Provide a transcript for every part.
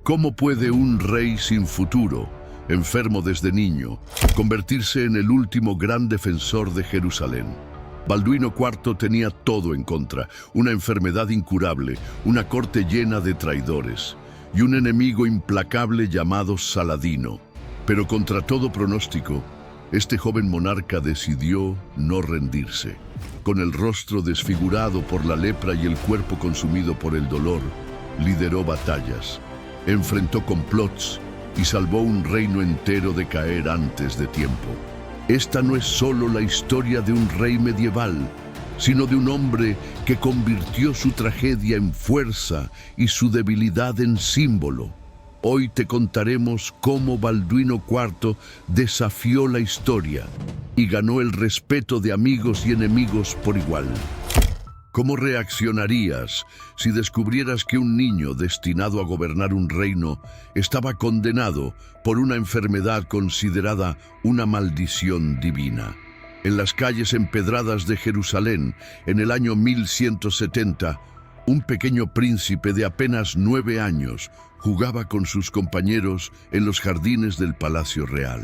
¿Cómo puede un rey sin futuro, enfermo desde niño, convertirse en el último gran defensor de Jerusalén? Balduino IV tenía todo en contra: una enfermedad incurable, una corte llena de traidores y un enemigo implacable llamado Saladino. Pero contra todo pronóstico, este joven monarca decidió no rendirse. Con el rostro desfigurado por la lepra y el cuerpo consumido por el dolor, lideró batallas, enfrentó complots y salvó un reino entero de caer antes de tiempo. Esta no es solo la historia de un rey medieval, sino de un hombre que convirtió su tragedia en fuerza y su debilidad en símbolo. Hoy te contaremos cómo Balduino IV desafió la historia y ganó el respeto de amigos y enemigos por igual. ¿Cómo reaccionarías si descubrieras que un niño destinado a gobernar un reino estaba condenado por una enfermedad considerada una maldición divina? En las calles empedradas de Jerusalén, en el año 1170, un pequeño príncipe de apenas 9 años jugaba con sus compañeros en los jardines del Palacio Real.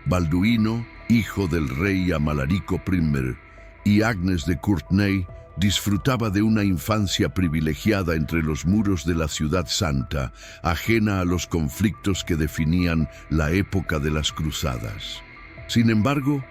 Balduino, hijo del rey Amalarico I y Agnes de Courtenay, disfrutaba de una infancia privilegiada entre los muros de la Ciudad Santa, ajena a los conflictos que definían la época de las cruzadas. Sin embargo,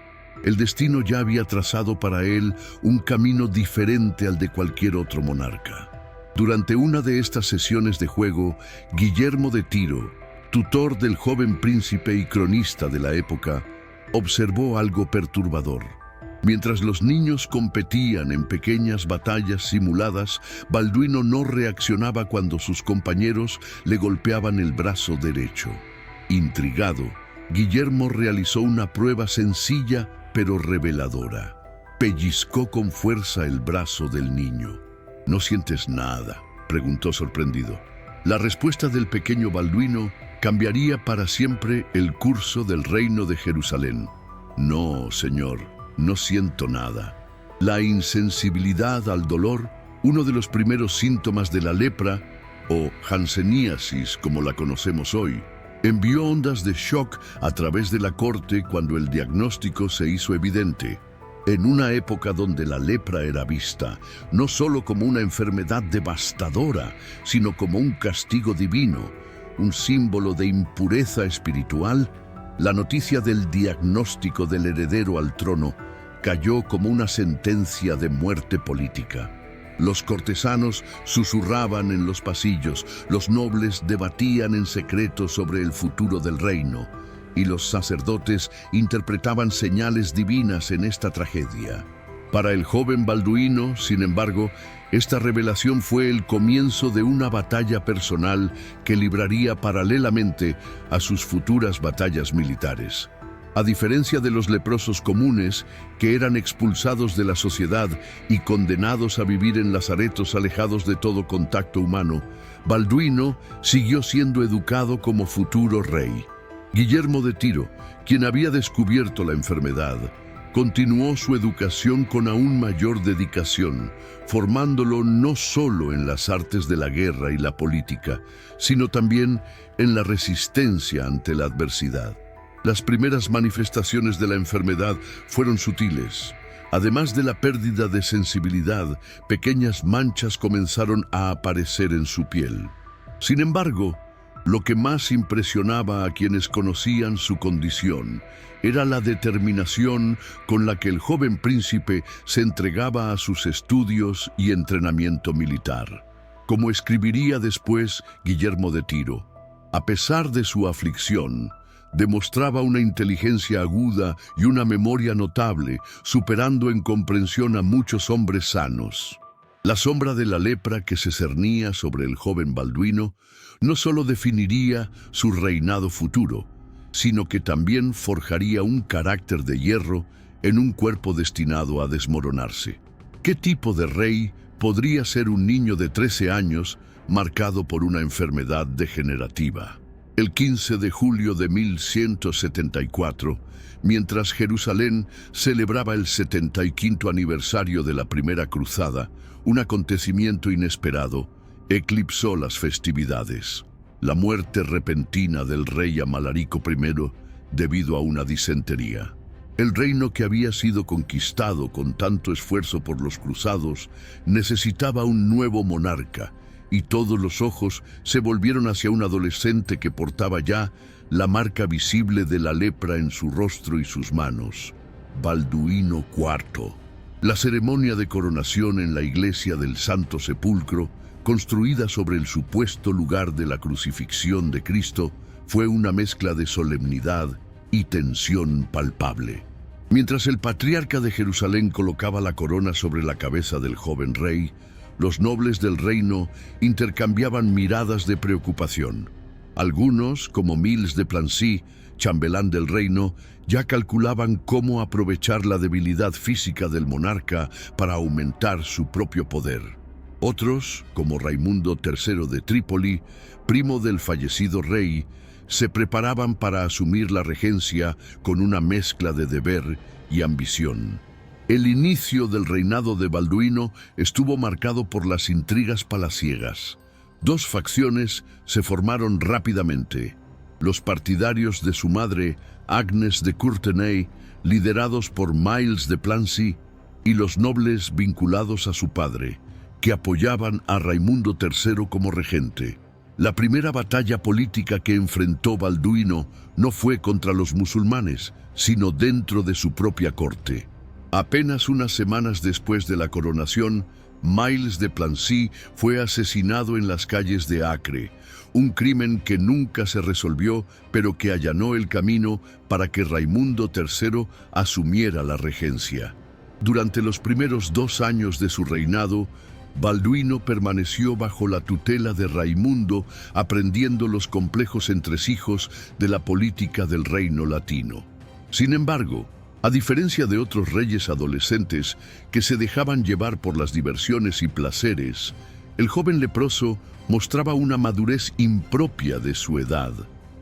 el destino ya había trazado para él un camino diferente al de cualquier otro monarca. Durante una de estas sesiones de juego, Guillermo de Tiro, tutor del joven príncipe y cronista de la época, observó algo perturbador. Mientras los niños competían en pequeñas batallas simuladas, Balduino no reaccionaba cuando sus compañeros le golpeaban el brazo derecho. Intrigado, Guillermo realizó una prueba sencilla pero reveladora. Pellizcó con fuerza el brazo del niño. «¿No sientes nada?», preguntó sorprendido. La respuesta del pequeño Balduino cambiaría para siempre el curso del reino de Jerusalén. «No, señor, no siento nada». La insensibilidad al dolor, uno de los primeros síntomas de la lepra, o hanseníasis como la conocemos hoy, envió ondas de shock a través de la corte cuando el diagnóstico se hizo evidente. En una época donde la lepra era vista no solo como una enfermedad devastadora, sino como un castigo divino, un símbolo de impureza espiritual, la noticia del diagnóstico del heredero al trono cayó como una sentencia de muerte política. Los cortesanos susurraban en los pasillos, los nobles debatían en secreto sobre el futuro del reino, y los sacerdotes interpretaban señales divinas en esta tragedia. Para el joven Balduino, sin embargo, esta revelación fue el comienzo de una batalla personal que libraría paralelamente a sus futuras batallas militares. A diferencia de los leprosos comunes, que eran expulsados de la sociedad y condenados a vivir en lazaretos alejados de todo contacto humano, Balduino siguió siendo educado como futuro rey. Guillermo de Tiro, quien había descubierto la enfermedad, continuó su educación con aún mayor dedicación, formándolo no solo en las artes de la guerra y la política, sino también en la resistencia ante la adversidad. Las primeras manifestaciones de la enfermedad fueron sutiles. Además de la pérdida de sensibilidad, pequeñas manchas comenzaron a aparecer en su piel. Sin embargo, lo que más impresionaba a quienes conocían su condición era la determinación con la que el joven príncipe se entregaba a sus estudios y entrenamiento militar. Como escribiría después Guillermo de Tiro, a pesar de su aflicción, demostraba una inteligencia aguda y una memoria notable, superando en comprensión a muchos hombres sanos. La sombra de la lepra que se cernía sobre el joven Balduino no solo definiría su reinado futuro, sino que también forjaría un carácter de hierro en un cuerpo destinado a desmoronarse. ¿Qué tipo de rey podría ser un niño de 13 años marcado por una enfermedad degenerativa? El 15 de julio de 1174, mientras Jerusalén celebraba el 75º aniversario de la Primera Cruzada, un acontecimiento inesperado eclipsó las festividades. la muerte repentina del rey Amalarico I debido a una disentería. El reino que había sido conquistado con tanto esfuerzo por los cruzados necesitaba un nuevo monarca, y todos los ojos se volvieron hacia un adolescente que portaba ya la marca visible de la lepra en su rostro y sus manos, Balduino IV. La ceremonia de coronación en la iglesia del Santo Sepulcro, construida sobre el supuesto lugar de la crucifixión de Cristo, fue una mezcla de solemnidad y tensión palpable. Mientras el patriarca de Jerusalén colocaba la corona sobre la cabeza del joven rey, los nobles del reino intercambiaban miradas de preocupación. Algunos, como Miles de Plancy, chambelán del reino, ya calculaban cómo aprovechar la debilidad física del monarca para aumentar su propio poder. Otros, como Raimundo III de Trípoli, primo del fallecido rey, se preparaban para asumir la regencia con una mezcla de deber y ambición. El inicio del reinado de Balduino estuvo marcado por las intrigas palaciegas. Dos facciones se formaron rápidamente: los partidarios de su madre, Agnes de Courtenay, liderados por Miles de Plancy, y los nobles vinculados a su padre, que apoyaban a Raimundo III como regente. La primera batalla política que enfrentó Balduino no fue contra los musulmanes, sino dentro de su propia corte. Apenas unas semanas después de la coronación, Miles de Plancy fue asesinado en las calles de Acre, un crimen que nunca se resolvió, pero que allanó el camino para que Raimundo III asumiera la regencia. Durante los primeros 2 años de su reinado, Balduino permaneció bajo la tutela de Raimundo, aprendiendo los complejos entresijos de la política del reino latino. Sin embargo, a diferencia de otros reyes adolescentes que se dejaban llevar por las diversiones y placeres, el joven leproso mostraba una madurez impropia de su edad.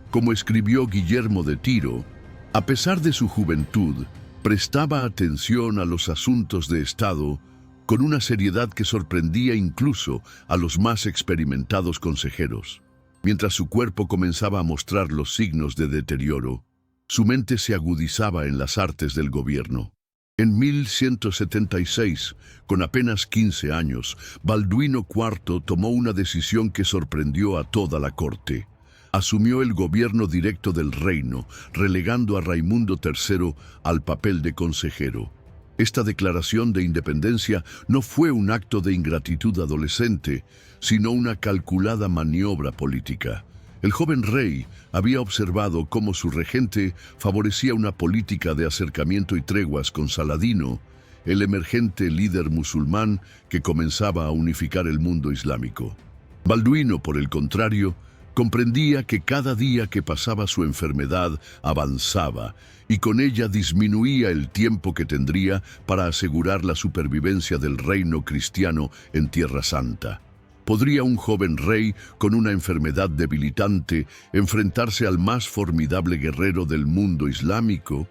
Como escribió Guillermo de Tiro, a pesar de su juventud, prestaba atención a los asuntos de Estado con una seriedad que sorprendía incluso a los más experimentados consejeros. Mientras su cuerpo comenzaba a mostrar los signos de deterioro, su mente se agudizaba en las artes del gobierno. En 1176, con apenas 15 años, Balduino IV tomó una decisión que sorprendió a toda la corte. Asumió el gobierno directo del reino, relegando a Raimundo III al papel de consejero. Esta declaración de independencia no fue un acto de ingratitud adolescente, sino una calculada maniobra política. El joven rey había observado cómo su regente favorecía una política de acercamiento y treguas con Saladino, el emergente líder musulmán que comenzaba a unificar el mundo islámico. Balduino, por el contrario, comprendía que cada día que pasaba su enfermedad avanzaba y con ella disminuía el tiempo que tendría para asegurar la supervivencia del reino cristiano en Tierra Santa. ¿Podría un joven rey con una enfermedad debilitante enfrentarse al más formidable guerrero del mundo islámico?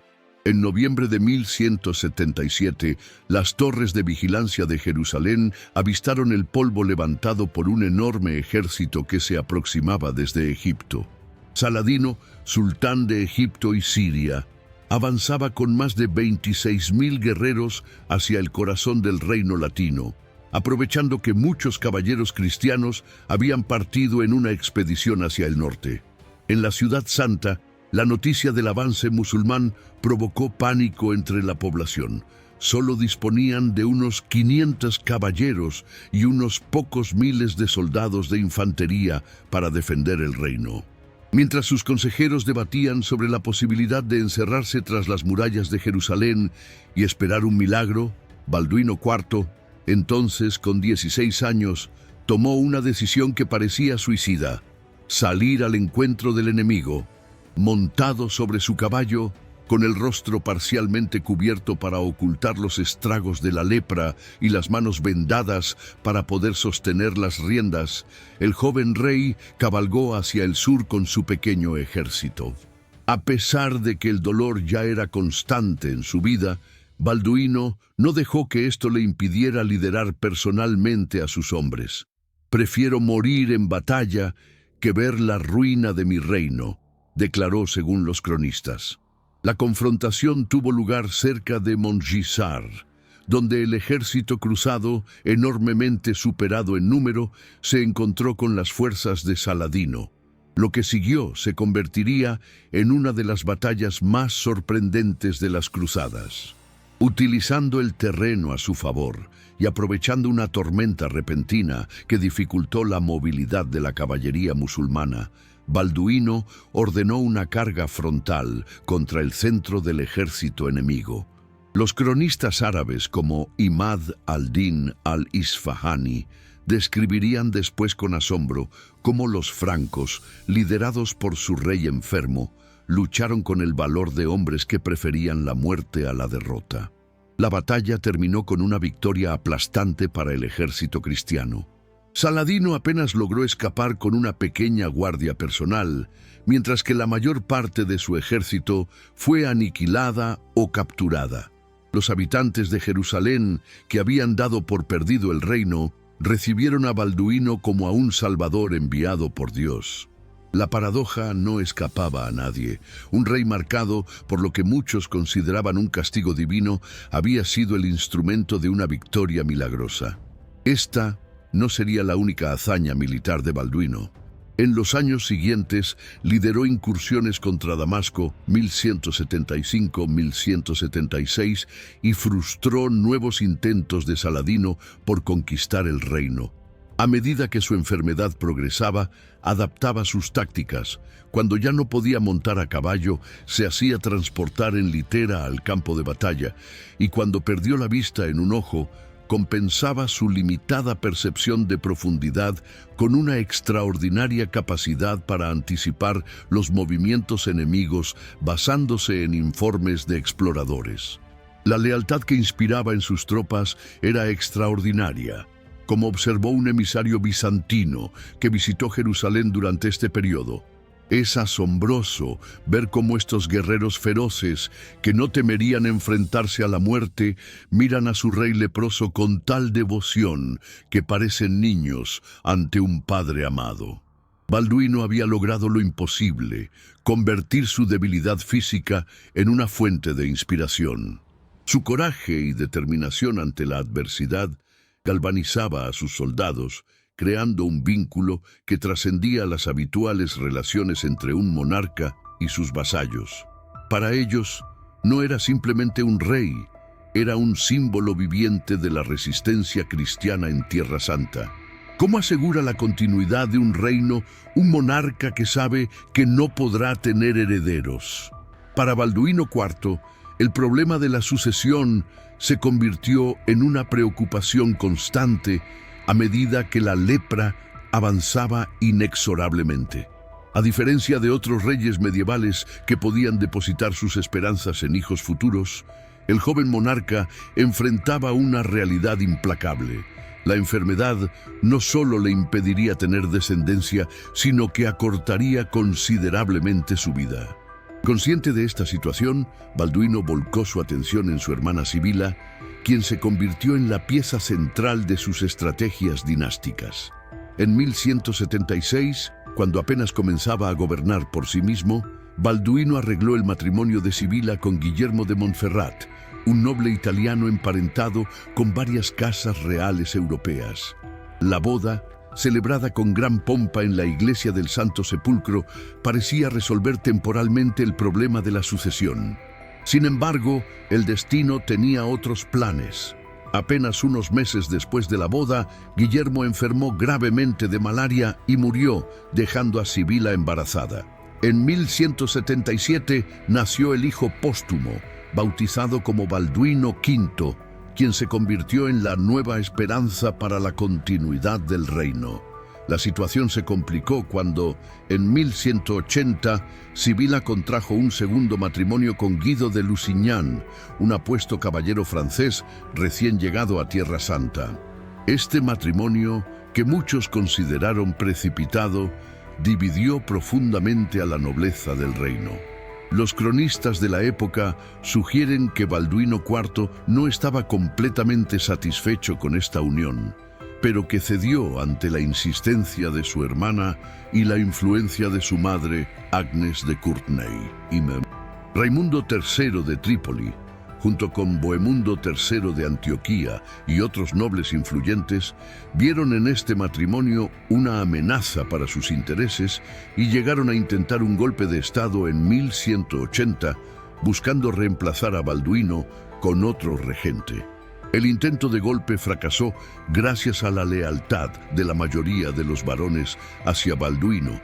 En noviembre de 1177, las torres de vigilancia de Jerusalén avistaron el polvo levantado por un enorme ejército que se aproximaba desde Egipto. Saladino, sultán de Egipto y Siria, avanzaba con más de 26.000 guerreros hacia el corazón del reino latino, aprovechando que muchos caballeros cristianos habían partido en una expedición hacia el norte. En la Ciudad Santa, la noticia del avance musulmán provocó pánico entre la población. Solo disponían de unos 500 caballeros y unos pocos miles de soldados de infantería para defender el reino. Mientras sus consejeros debatían sobre la posibilidad de encerrarse tras las murallas de Jerusalén y esperar un milagro, Balduino IV, entonces con 16 años, tomó una decisión que parecía suicida: salir al encuentro del enemigo. Montado sobre su caballo, con el rostro parcialmente cubierto para ocultar los estragos de la lepra y las manos vendadas para poder sostener las riendas, el joven rey cabalgó hacia el sur con su pequeño ejército. A pesar de que el dolor ya era constante en su vida, Balduino no dejó que esto le impidiera liderar personalmente a sus hombres. «Prefiero morir en batalla que ver la ruina de mi reino, declaró según los cronistas. La confrontación tuvo lugar cerca de Montgisard, donde el ejército cruzado, enormemente superado en número, se encontró con las fuerzas de Saladino. Lo que siguió se convertiría en una de las batallas más sorprendentes de las cruzadas. Utilizando el terreno a su favor y aprovechando una tormenta repentina que dificultó la movilidad de la caballería musulmana, Balduino ordenó una carga frontal contra el centro del ejército enemigo. Los cronistas árabes como Imad al-Din al-Isfahani describirían después con asombro cómo los francos, liderados por su rey enfermo, lucharon con el valor de hombres que preferían la muerte a la derrota. La batalla terminó con una victoria aplastante para el ejército cristiano. Saladino apenas logró escapar con una pequeña guardia personal, mientras que la mayor parte de su ejército fue aniquilada o capturada. Los habitantes de Jerusalén, que habían dado por perdido el reino, recibieron a Balduino como a un salvador enviado por Dios. La paradoja no escapaba a nadie. Un rey marcado por lo que muchos consideraban un castigo divino había sido el instrumento de una victoria milagrosa. Esta no sería la única hazaña militar de Balduino. En los años siguientes lideró incursiones contra Damasco 1175-1176 y frustró nuevos intentos de Saladino por conquistar el reino. A medida que su enfermedad progresaba, adaptaba sus tácticas. Cuando ya no podía montar a caballo, se hacía transportar en litera al campo de batalla, y cuando perdió la vista en un ojo, compensaba su limitada percepción de profundidad con una extraordinaria capacidad para anticipar los movimientos enemigos basándose en informes de exploradores. La lealtad que inspiraba en sus tropas era extraordinaria, como observó un emisario bizantino que visitó Jerusalén durante este periodo. Es asombroso ver cómo estos guerreros feroces, que no temerían enfrentarse a la muerte, miran a su rey leproso con tal devoción que parecen niños ante un padre amado. Balduino había logrado lo imposible, convertir su debilidad física en una fuente de inspiración. Su coraje y determinación ante la adversidad galvanizaba a sus soldados, creando un vínculo que trascendía las habituales relaciones entre un monarca y sus vasallos. Para ellos, no era simplemente un rey, era un símbolo viviente de la resistencia cristiana en Tierra Santa. ¿Cómo asegura la continuidad de un reino un monarca que sabe que no podrá tener herederos? Para Balduino IV, el problema de la sucesión se convirtió en una preocupación constante a medida que la lepra avanzaba inexorablemente. A diferencia de otros reyes medievales que podían depositar sus esperanzas en hijos futuros, el joven monarca enfrentaba una realidad implacable. La enfermedad no solo le impediría tener descendencia, sino que acortaría considerablemente su vida. Consciente de esta situación, Balduino volcó su atención en su hermana Sibila, quien se convirtió en la pieza central de sus estrategias dinásticas. En 1176, cuando apenas comenzaba a gobernar por sí mismo, Balduino arregló el matrimonio de Sibila con Guillermo de Montferrat, un noble italiano emparentado con varias casas reales europeas. La boda, celebrada con gran pompa en la iglesia del Santo Sepulcro, parecía resolver temporalmente el problema de la sucesión. Sin embargo, el destino tenía otros planes. Apenas unos meses después de la boda, Guillermo enfermó gravemente de malaria y murió, dejando a Sibila embarazada. En 1177 nació el hijo póstumo, bautizado como Balduino V, quien se convirtió en la nueva esperanza para la continuidad del reino. La situación se complicó cuando, en 1180, Sibila contrajo un segundo matrimonio con Guido de Lusignan, un apuesto caballero francés recién llegado a Tierra Santa. Este matrimonio, que muchos consideraron precipitado, dividió profundamente a la nobleza del reino. Los cronistas de la época sugieren que Balduino IV no estaba completamente satisfecho con esta unión, pero que cedió ante la insistencia de su hermana y la influencia de su madre, Agnes de Courtenay. Raimundo III de Trípoli, junto con Bohemundo III de Antioquía y otros nobles influyentes, vieron en este matrimonio una amenaza para sus intereses y llegaron a intentar un golpe de Estado en 1180, buscando reemplazar a Balduino con otro regente. El intento de golpe fracasó gracias a la lealtad de la mayoría de los varones hacia Balduino,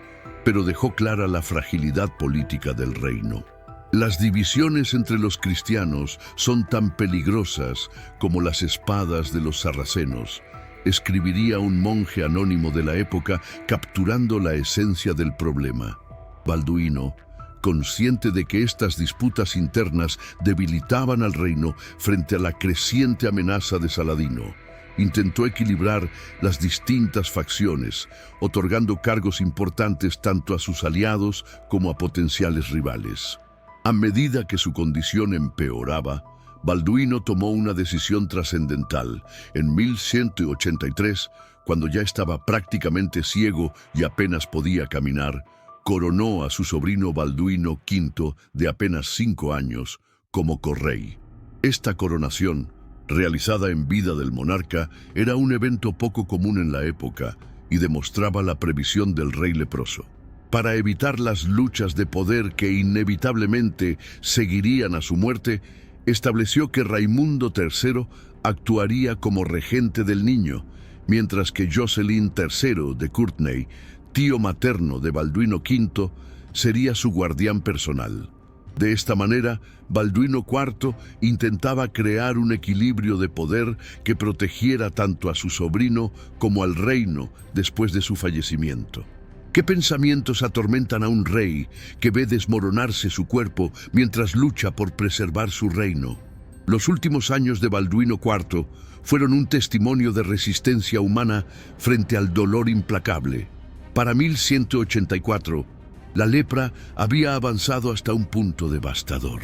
pero dejó clara la fragilidad política del reino. Las divisiones entre los cristianos son tan peligrosas como las espadas de los sarracenos, escribiría un monje anónimo de la época capturando la esencia del problema. Balduino, consciente de que estas disputas internas debilitaban al reino frente a la creciente amenaza de Saladino, intentó equilibrar las distintas facciones, otorgando cargos importantes tanto a sus aliados como a potenciales rivales. A medida que su condición empeoraba, Balduino tomó una decisión trascendental. En 1183, cuando ya estaba prácticamente ciego y apenas podía caminar, coronó a su sobrino Balduino V, de apenas 5 años, como correy. Esta coronación, realizada en vida del monarca, era un evento poco común en la época y demostraba la previsión del rey leproso. Para evitar las luchas de poder que inevitablemente seguirían a su muerte, estableció que Raimundo III actuaría como regente del niño, mientras que Jocelyn III de Courtenay, tío materno de Balduino V, sería su guardián personal. De esta manera, Balduino IV intentaba crear un equilibrio de poder que protegiera tanto a su sobrino como al reino después de su fallecimiento. ¿Qué pensamientos atormentan a un rey que ve desmoronarse su cuerpo mientras lucha por preservar su reino? Los últimos años de Balduino IV fueron un testimonio de resistencia humana frente al dolor implacable. Para 1184, la lepra había avanzado hasta un punto devastador.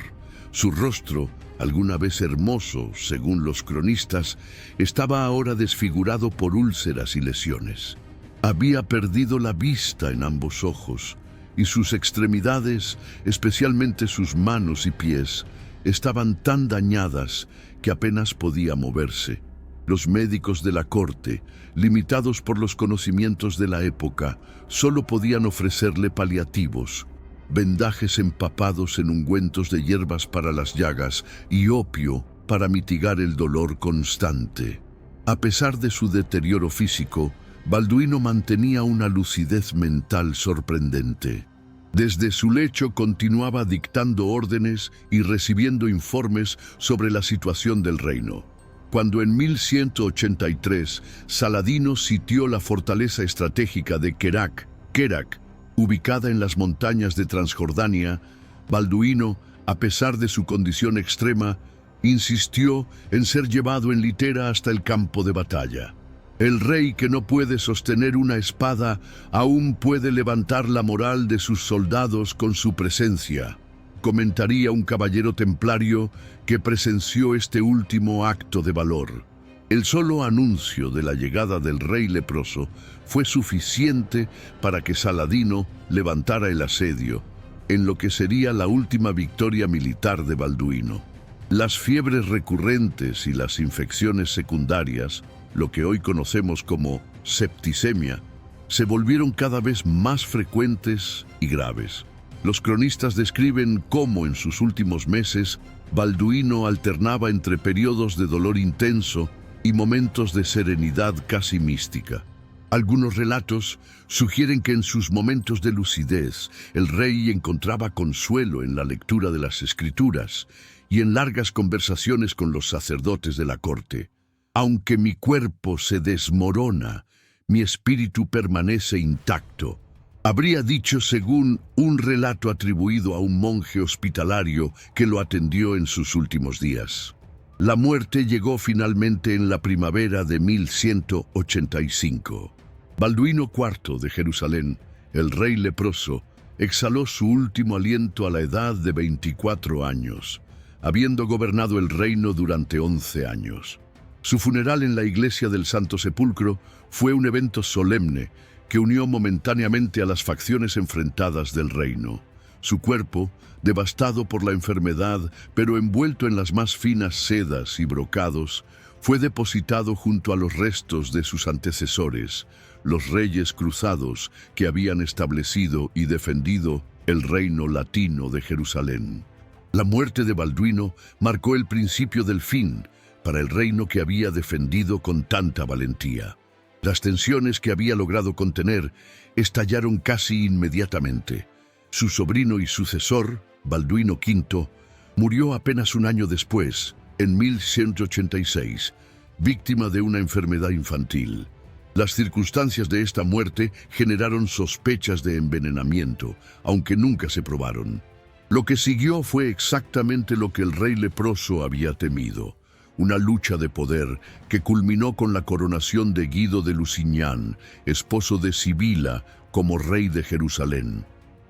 Su rostro, alguna vez hermoso según los cronistas, estaba ahora desfigurado por úlceras y lesiones. Había perdido la vista en ambos ojos y sus extremidades, especialmente sus manos y pies, estaban tan dañadas que apenas podía moverse. Los médicos de la corte, limitados por los conocimientos de la época, solo podían ofrecerle paliativos, vendajes empapados en ungüentos de hierbas para las llagas y opio para mitigar el dolor constante. A pesar de su deterioro físico, Balduino mantenía una lucidez mental sorprendente. Desde su lecho continuaba dictando órdenes y recibiendo informes sobre la situación del reino. Cuando en 1183 Saladino sitió la fortaleza estratégica de Kerak, ubicada en las montañas de Transjordania, Balduino, a pesar de su condición extrema, insistió en ser llevado en litera hasta el campo de batalla. El rey que no puede sostener una espada aún puede levantar la moral de sus soldados con su presencia, comentaría un caballero templario que presenció este último acto de valor. El solo anuncio de la llegada del rey leproso fue suficiente para que Saladino levantara el asedio, en lo que sería la última victoria militar de Balduino. Las fiebres recurrentes y las infecciones secundarias, lo que hoy conocemos como septicemia, se volvieron cada vez más frecuentes y graves. Los cronistas describen cómo en sus últimos meses Balduino alternaba entre periodos de dolor intenso y momentos de serenidad casi mística. Algunos relatos sugieren que en sus momentos de lucidez el rey encontraba consuelo en la lectura de las escrituras y en largas conversaciones con los sacerdotes de la corte. Aunque mi cuerpo se desmorona, mi espíritu permanece intacto, habría dicho según un relato atribuido a un monje hospitalario que lo atendió en sus últimos días. La muerte llegó finalmente en la primavera de 1185. Balduino IV de Jerusalén, el rey leproso, exhaló su último aliento a la edad de 24 años, habiendo gobernado el reino durante 11 años. Su funeral en la iglesia del Santo Sepulcro fue un evento solemne que unió momentáneamente a las facciones enfrentadas del reino. Su cuerpo, devastado por la enfermedad, pero envuelto en las más finas sedas y brocados, fue depositado junto a los restos de sus antecesores, los reyes cruzados que habían establecido y defendido el reino latino de Jerusalén. La muerte de Balduino marcó el principio del fin para el reino que había defendido con tanta valentía. Las tensiones que había logrado contener estallaron casi inmediatamente. Su sobrino y sucesor, Balduino V, murió apenas un año después, en 1186, víctima de una enfermedad infantil. Las circunstancias de esta muerte generaron sospechas de envenenamiento, aunque nunca se probaron. Lo que siguió fue exactamente lo que el rey leproso había temido: una lucha de poder que culminó con la coronación de Guido de Lusignan, esposo de Sibila, como rey de Jerusalén.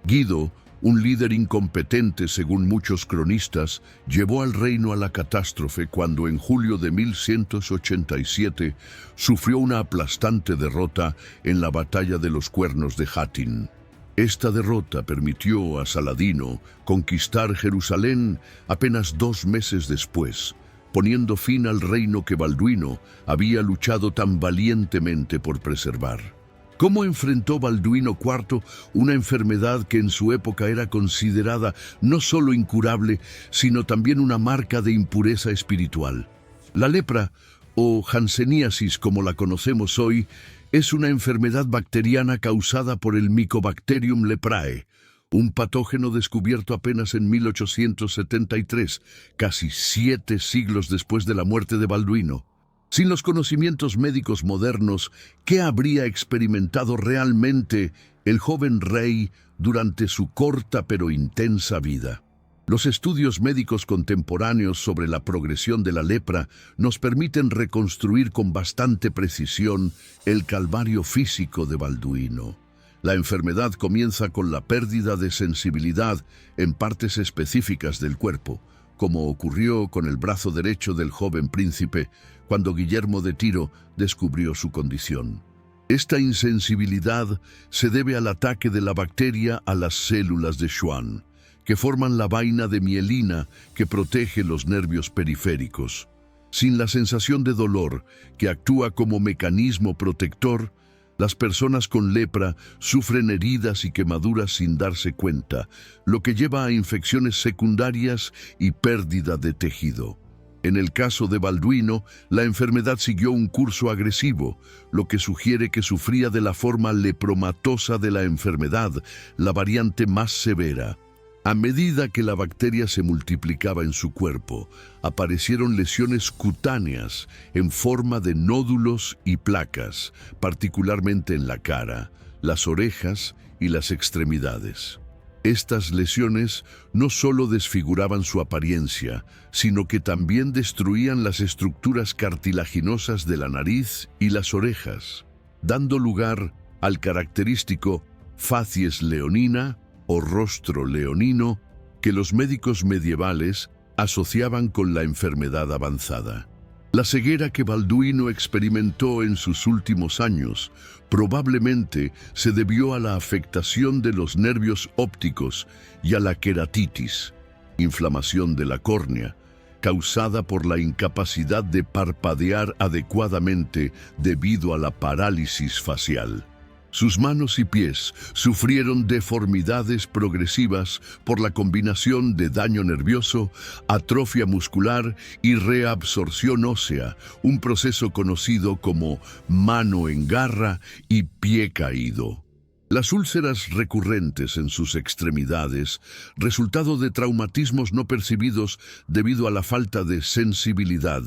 Guido, un líder incompetente según muchos cronistas, llevó al reino a la catástrofe cuando en julio de 1187 sufrió una aplastante derrota en la batalla de los Cuernos de Hattin. Esta derrota permitió a Saladino conquistar Jerusalén apenas 2 meses después, poniendo fin al reino que Balduino había luchado tan valientemente por preservar. ¿Cómo enfrentó Balduino IV una enfermedad que en su época era considerada no solo incurable, sino también una marca de impureza espiritual? La lepra, o hanseníasis como la conocemos hoy, es una enfermedad bacteriana causada por el Mycobacterium leprae, un patógeno descubierto apenas en 1873, casi 7 siglos después de la muerte de Balduino. Sin los conocimientos médicos modernos, ¿qué habría experimentado realmente el joven rey durante su corta pero intensa vida? Los estudios médicos contemporáneos sobre la progresión de la lepra nos permiten reconstruir con bastante precisión el calvario físico de Balduino. La enfermedad comienza con la pérdida de sensibilidad en partes específicas del cuerpo, como ocurrió con el brazo derecho del joven príncipe cuando Guillermo de Tiro descubrió su condición. Esta insensibilidad se debe al ataque de la bacteria a las células de Schwann, que forman la vaina de mielina que protege los nervios periféricos. Sin la sensación de dolor, que actúa como mecanismo protector, las personas con lepra sufren heridas y quemaduras sin darse cuenta, lo que lleva a infecciones secundarias y pérdida de tejido. En el caso de Balduino, la enfermedad siguió un curso agresivo, lo que sugiere que sufría de la forma lepromatosa de la enfermedad, la variante más severa. A medida que la bacteria se multiplicaba en su cuerpo, aparecieron lesiones cutáneas en forma de nódulos y placas, particularmente en la cara, las orejas y las extremidades. Estas lesiones no solo desfiguraban su apariencia, sino que también destruían las estructuras cartilaginosas de la nariz y las orejas, dando lugar al característico facies leonina o rostro leonino que los médicos medievales asociaban con la enfermedad avanzada. La ceguera que Balduino experimentó en sus últimos años probablemente se debió a la afectación de los nervios ópticos y a la queratitis, inflamación de la córnea, causada por la incapacidad de parpadear adecuadamente debido a la parálisis facial. Sus manos y pies sufrieron deformidades progresivas por la combinación de daño nervioso, atrofia muscular y reabsorción ósea, un proceso conocido como mano en garra y pie caído. Las úlceras recurrentes en sus extremidades, resultado de traumatismos no percibidos debido a la falta de sensibilidad,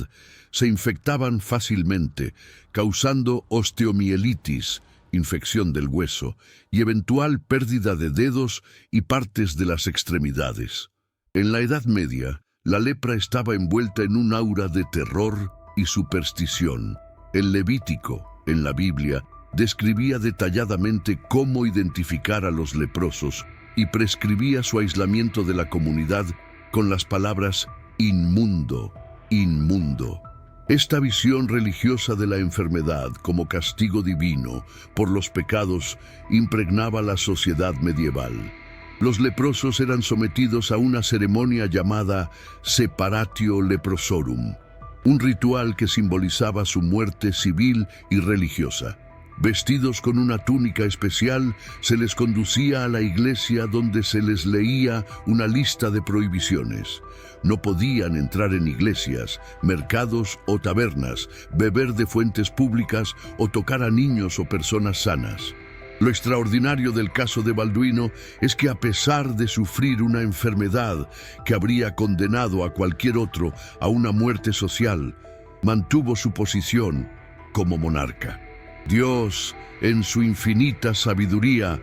se infectaban fácilmente, causando osteomielitis, infección del hueso y eventual pérdida de dedos y partes de las extremidades. En la Edad Media, la lepra estaba envuelta en un aura de terror y superstición. El Levítico, en la Biblia, describía detalladamente cómo identificar a los leprosos y prescribía su aislamiento de la comunidad con las palabras inmundo, inmundo. Esta visión religiosa de la enfermedad como castigo divino por los pecados impregnaba la sociedad medieval. Los leprosos eran sometidos a una ceremonia llamada separatio leprosorum, un ritual que simbolizaba su muerte civil y religiosa. Vestidos con una túnica especial, se les conducía a la iglesia donde se les leía una lista de prohibiciones. No podían entrar en iglesias, mercados o tabernas, beber de fuentes públicas o tocar a niños o personas sanas. Lo extraordinario del caso de Balduino es que a pesar de sufrir una enfermedad que habría condenado a cualquier otro a una muerte social, mantuvo su posición como monarca. Dios, en su infinita sabiduría,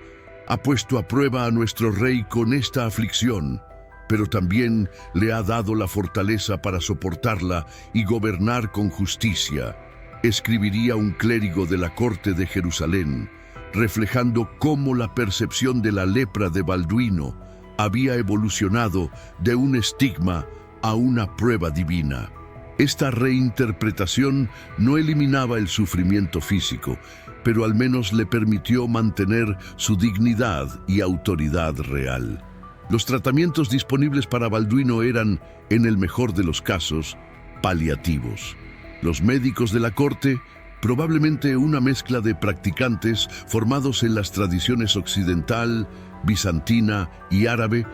ha puesto a prueba a nuestro rey con esta aflicción, pero también le ha dado la fortaleza para soportarla y gobernar con justicia. Escribiría un clérigo de la corte de Jerusalén, reflejando cómo la percepción de la lepra de Balduino había evolucionado de un estigma a una prueba divina. Esta reinterpretación no eliminaba el sufrimiento físico, pero al menos le permitió mantener su dignidad y autoridad real. Los tratamientos disponibles para Balduino eran, en el mejor de los casos, paliativos. Los médicos de la corte, probablemente una mezcla de practicantes formados en las tradiciones occidental, bizantina y árabe,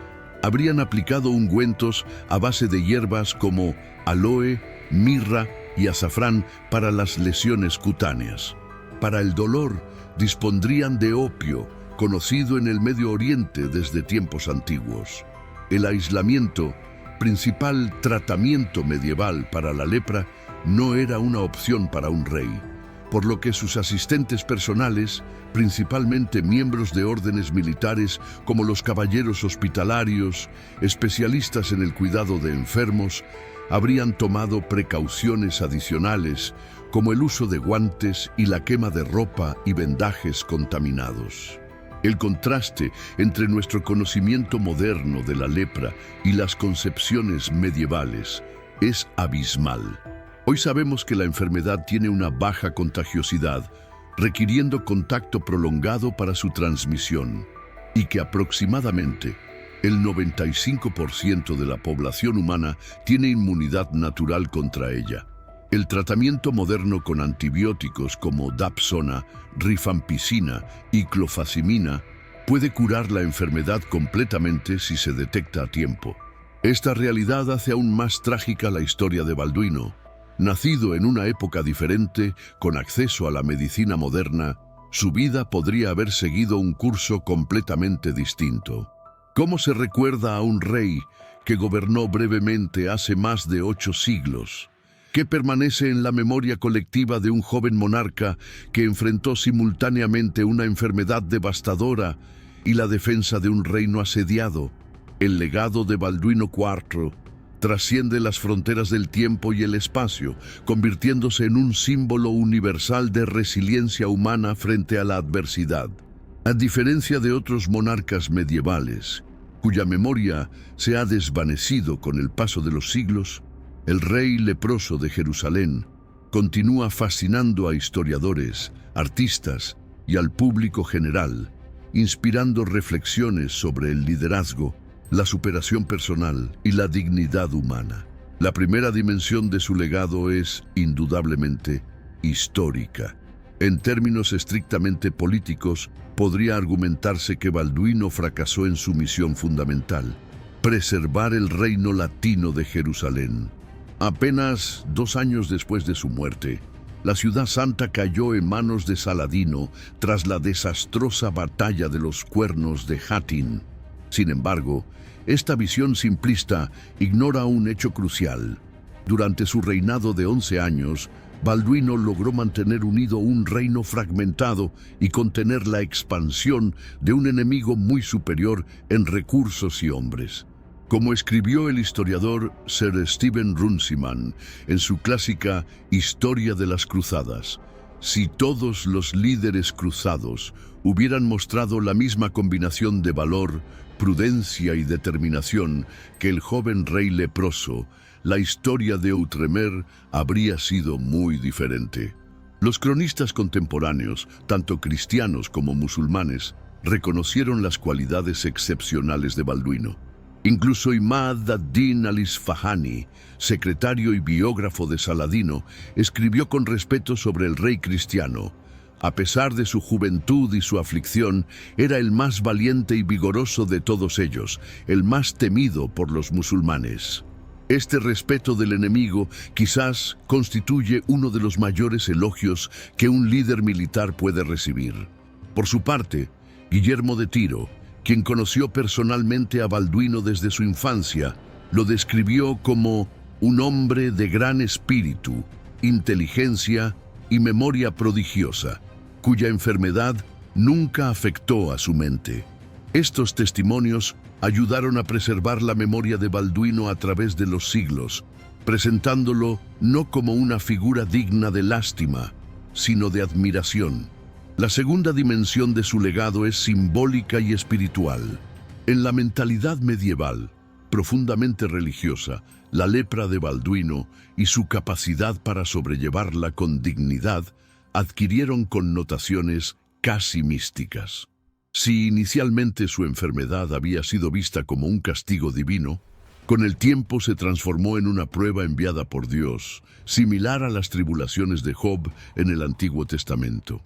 habrían aplicado ungüentos a base de hierbas como aloe, mirra y azafrán para las lesiones cutáneas. Para el dolor, dispondrían de opio, conocido en el Medio Oriente desde tiempos antiguos. El aislamiento, principal tratamiento medieval para la lepra, no era una opción para un rey, por lo que sus asistentes personales, principalmente miembros de órdenes militares como los caballeros hospitalarios, especialistas en el cuidado de enfermos, habrían tomado precauciones adicionales, como el uso de guantes y la quema de ropa y vendajes contaminados. El contraste entre nuestro conocimiento moderno de la lepra y las concepciones medievales es abismal. Hoy sabemos que la enfermedad tiene una baja contagiosidad, requiriendo contacto prolongado para su transmisión, y que aproximadamente el 95% de la población humana tiene inmunidad natural contra ella. El tratamiento moderno con antibióticos como dapsona, rifampicina y clofazimina puede curar la enfermedad completamente si se detecta a tiempo. Esta realidad hace aún más trágica la historia de Balduino. Nacido en una época diferente, con acceso a la medicina moderna, su vida podría haber seguido un curso completamente distinto. ¿Cómo se recuerda a un rey que gobernó brevemente hace más de 8 siglos? ¿Qué permanece en la memoria colectiva de un joven monarca que enfrentó simultáneamente una enfermedad devastadora y la defensa de un reino asediado? El legado de Balduino IV trasciende las fronteras del tiempo y el espacio, convirtiéndose en un símbolo universal de resiliencia humana frente a la adversidad. A diferencia de otros monarcas medievales, cuya memoria se ha desvanecido con el paso de los siglos, el rey leproso de Jerusalén continúa fascinando a historiadores, artistas y al público general, inspirando reflexiones sobre el liderazgo, la superación personal y la dignidad humana. La primera dimensión de su legado es, indudablemente, histórica. En términos estrictamente políticos, podría argumentarse que Balduino fracasó en su misión fundamental: preservar el reino latino de Jerusalén. Apenas 2 años después de su muerte, la ciudad santa cayó en manos de Saladino tras la desastrosa batalla de los Cuernos de Hattin. Sin embargo, esta visión simplista ignora un hecho crucial. Durante su reinado de 11 años, Balduino logró mantener unido un reino fragmentado y contener la expansión de un enemigo muy superior en recursos y hombres. Como escribió el historiador Sir Stephen Runciman en su clásica Historia de las Cruzadas, Si todos los líderes cruzados hubieran mostrado la misma combinación de valor, prudencia y determinación que el joven rey leproso, la historia de Outremer habría sido muy diferente. Los cronistas contemporáneos, tanto cristianos como musulmanes, reconocieron las cualidades excepcionales de Balduino. Incluso Imad ad-Din al-Isfahani, secretario y biógrafo de Saladino, escribió con respeto sobre el rey cristiano. A pesar de su juventud y su aflicción, era el más valiente y vigoroso de todos ellos, el más temido por los musulmanes. Este respeto del enemigo quizás constituye uno de los mayores elogios que un líder militar puede recibir. Por su parte, Guillermo de Tiro, quien conoció personalmente a Balduino desde su infancia, lo describió como un hombre de gran espíritu, inteligencia y memoria prodigiosa, cuya enfermedad nunca afectó a su mente. Estos testimonios ayudaron a preservar la memoria de Balduino a través de los siglos, presentándolo no como una figura digna de lástima, sino de admiración. La segunda dimensión de su legado es simbólica y espiritual. En la mentalidad medieval, profundamente religiosa, la lepra de Balduino y su capacidad para sobrellevarla con dignidad adquirieron connotaciones casi místicas. Si inicialmente su enfermedad había sido vista como un castigo divino, con el tiempo se transformó en una prueba enviada por Dios, similar a las tribulaciones de Job en el Antiguo Testamento.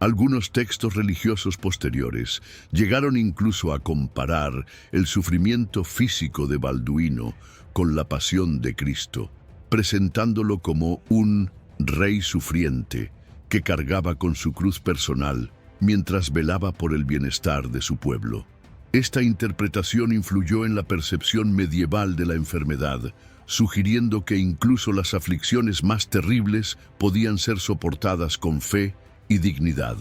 Algunos textos religiosos posteriores llegaron incluso a comparar el sufrimiento físico de Balduino con la pasión de Cristo, presentándolo como un rey sufriente que cargaba con su cruz personal mientras velaba por el bienestar de su pueblo. Esta interpretación influyó en la percepción medieval de la enfermedad, sugiriendo que incluso las aflicciones más terribles podían ser soportadas con fe y dignidad.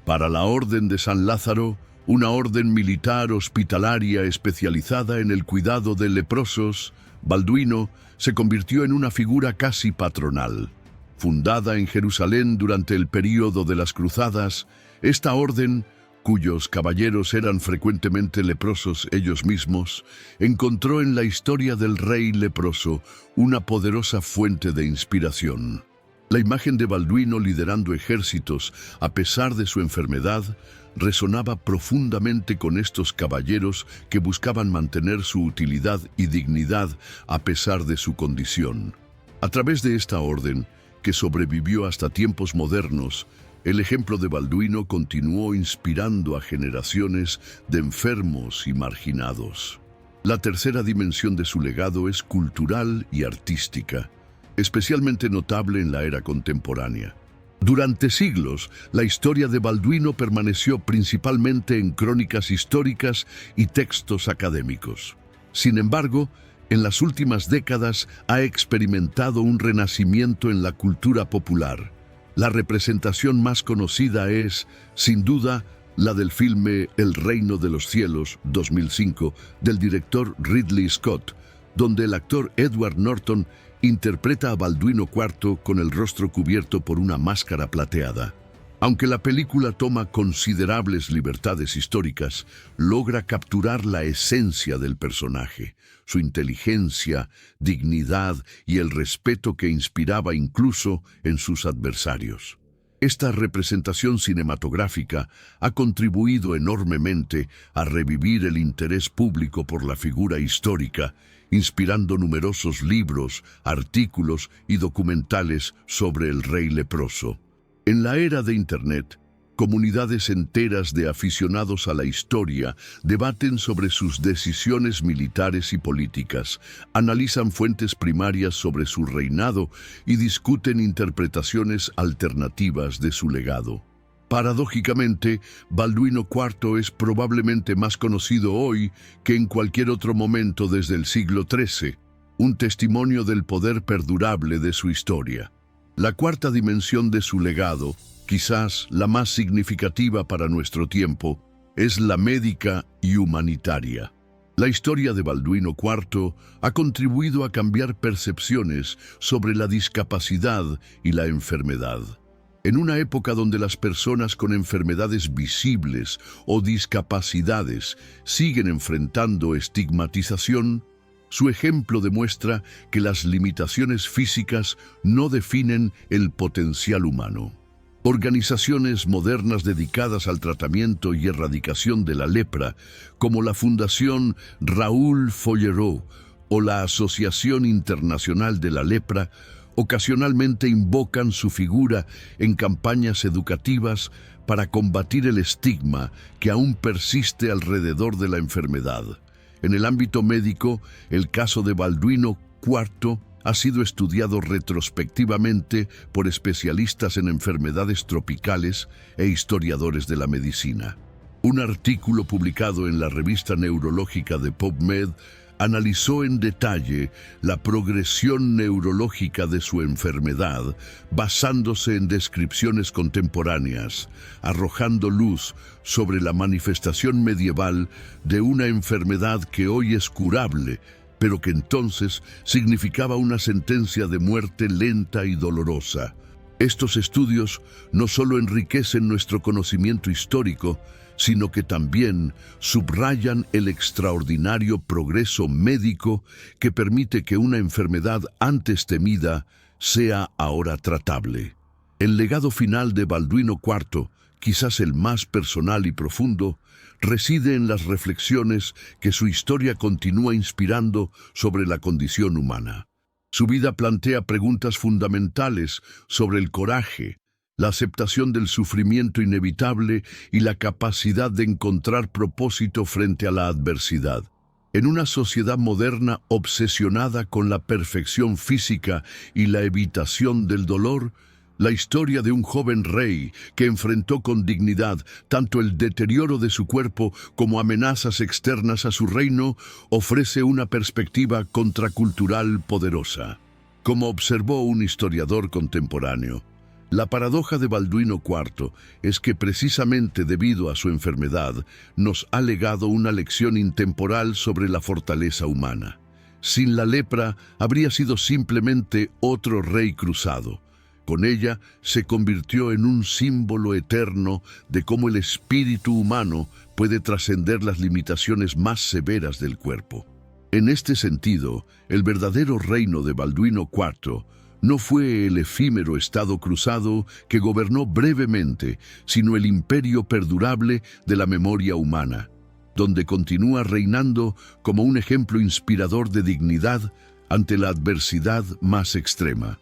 Para la Orden de San Lázaro, una orden militar hospitalaria especializada en el cuidado de leprosos, Balduino se convirtió en una figura casi patronal. Fundada en Jerusalén durante el período de las Cruzadas, esta orden, cuyos caballeros eran frecuentemente leprosos ellos mismos, encontró en la historia del rey leproso una poderosa fuente de inspiración. La imagen de Balduino liderando ejércitos a pesar de su enfermedad resonaba profundamente con estos caballeros que buscaban mantener su utilidad y dignidad a pesar de su condición. A través de esta orden, que sobrevivió hasta tiempos modernos, el ejemplo de Balduino continuó inspirando a generaciones de enfermos y marginados. La tercera dimensión de su legado es cultural y artística, especialmente notable en la era contemporánea. Durante siglos, la historia de Balduino permaneció principalmente en crónicas históricas y textos académicos. Sin embargo, en las últimas décadas ha experimentado un renacimiento en la cultura popular. La representación más conocida es, sin duda, la del filme El Reino de los Cielos, 2005, del director Ridley Scott, donde el actor Edward Norton interpreta a Balduino IV con el rostro cubierto por una máscara plateada. Aunque la película toma considerables libertades históricas, logra capturar la esencia del personaje, su inteligencia, dignidad y el respeto que inspiraba incluso en sus adversarios. Esta representación cinematográfica ha contribuido enormemente a revivir el interés público por la figura histórica, inspirando numerosos libros, artículos y documentales sobre el rey leproso. En la era de Internet, comunidades enteras de aficionados a la historia debaten sobre sus decisiones militares y políticas, analizan fuentes primarias sobre su reinado y discuten interpretaciones alternativas de su legado. Paradójicamente, Balduino IV es probablemente más conocido hoy que en cualquier otro momento desde el siglo XIII, un testimonio del poder perdurable de su historia. La cuarta dimensión de su legado, quizás la más significativa para nuestro tiempo, es la médica y humanitaria. La historia de Balduino IV ha contribuido a cambiar percepciones sobre la discapacidad y la enfermedad. En una época donde las personas con enfermedades visibles o discapacidades siguen enfrentando estigmatización, su ejemplo demuestra que las limitaciones físicas no definen el potencial humano. Organizaciones modernas dedicadas al tratamiento y erradicación de la lepra, como la Fundación Raoul Follereau o la Asociación Internacional de la Lepra, ocasionalmente invocan su figura en campañas educativas para combatir el estigma que aún persiste alrededor de la enfermedad. En el ámbito médico, el caso de Balduino IV ha sido estudiado retrospectivamente por especialistas en enfermedades tropicales e historiadores de la medicina. Un artículo publicado en la revista neurológica de PubMed analizó en detalle la progresión neurológica de su enfermedad, basándose en descripciones contemporáneas, arrojando luz sobre la manifestación medieval de una enfermedad que hoy es curable, pero que entonces significaba una sentencia de muerte lenta y dolorosa. Estos estudios no solo enriquecen nuestro conocimiento histórico, sino que también subrayan el extraordinario progreso médico que permite que una enfermedad antes temida sea ahora tratable. El legado final de Balduino IV, quizás el más personal y profundo, reside en las reflexiones que su historia continúa inspirando sobre la condición humana. Su vida plantea preguntas fundamentales sobre el coraje, la aceptación del sufrimiento inevitable y la capacidad de encontrar propósito frente a la adversidad. En una sociedad moderna obsesionada con la perfección física y la evitación del dolor, la historia de un joven rey que enfrentó con dignidad tanto el deterioro de su cuerpo como amenazas externas a su reino ofrece una perspectiva contracultural poderosa. Como observó un historiador contemporáneo, la paradoja de Balduino IV es que precisamente debido a su enfermedad nos ha legado una lección intemporal sobre la fortaleza humana. Sin la lepra habría sido simplemente otro rey cruzado. Con ella se convirtió en un símbolo eterno de cómo el espíritu humano puede trascender las limitaciones más severas del cuerpo. En este sentido, el verdadero reino de Balduino IV no fue el efímero estado cruzado que gobernó brevemente, sino el imperio perdurable de la memoria humana, donde continúa reinando como un ejemplo inspirador de dignidad ante la adversidad más extrema.